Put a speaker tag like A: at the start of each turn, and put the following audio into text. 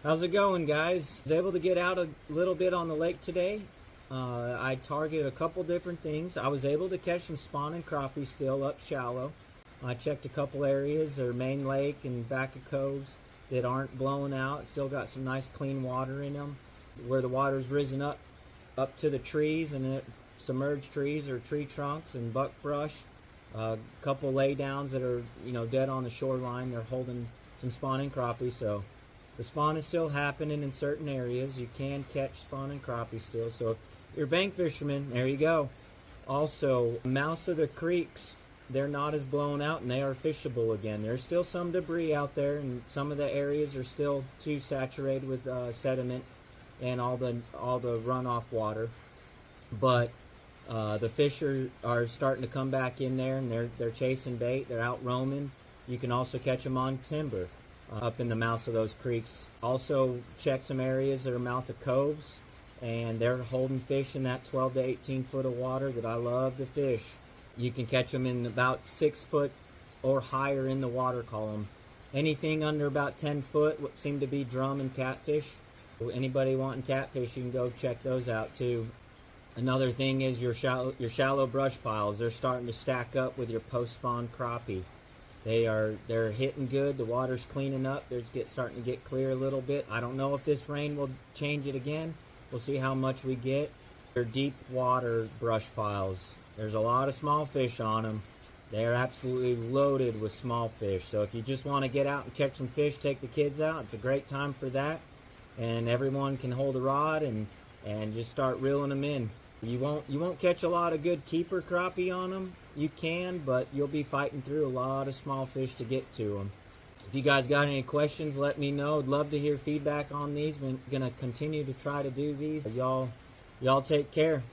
A: How's it going, guys? I was able to get out a little bit on the lake today. I targeted a couple different things. I was able to catch some spawning crappie still up shallow. I checked a couple areas, or main lake and back of coves that aren't blowing out. Still got some nice clean water in them. Where the water's risen up to the trees and it submerged trees or tree trunks and buckbrush. A couple laydowns that are dead on the shoreline. They're holding some spawning crappie, so the spawn is still happening in certain areas. You can catch spawning crappie still. So if you're a bank fisherman, there you go. Also, most of the creeks, they're not as blown out and they are fishable again. There's still some debris out there, and some of the areas are still too saturated with sediment and all the runoff water. But the fish are starting to come back in there, and they're chasing bait. They're out roaming. You can also catch them on timber up in the mouths of those creeks. Also check some areas that are mouth of coves, and they're holding fish in that 12 to 18 foot of water that I love to fish. You can catch them in about 6 foot or higher in the water column. Anything under about 10 foot would seem to be drum and catfish. Anybody wanting catfish, you can go check those out too. Another thing is your shallow brush piles. They're starting to stack up with your post-spawn crappie. They're hitting good. The water's cleaning up. Starting to get clear a little bit. I don't know if this rain will change it again. We'll see how much we get. They're deep water brush piles. There's a lot of small fish on them. They're absolutely loaded with small fish. So if you just want to get out and catch some fish, take the kids out. It's a great time for that. And everyone can hold a rod and just start reeling them in. You won't catch a lot of good keeper crappie on them. You can, but you'll be fighting through a lot of small fish to get to them. If you guys got any questions, let me know. I'd love to hear feedback on these. We're gonna continue to try to do these. Y'all take care.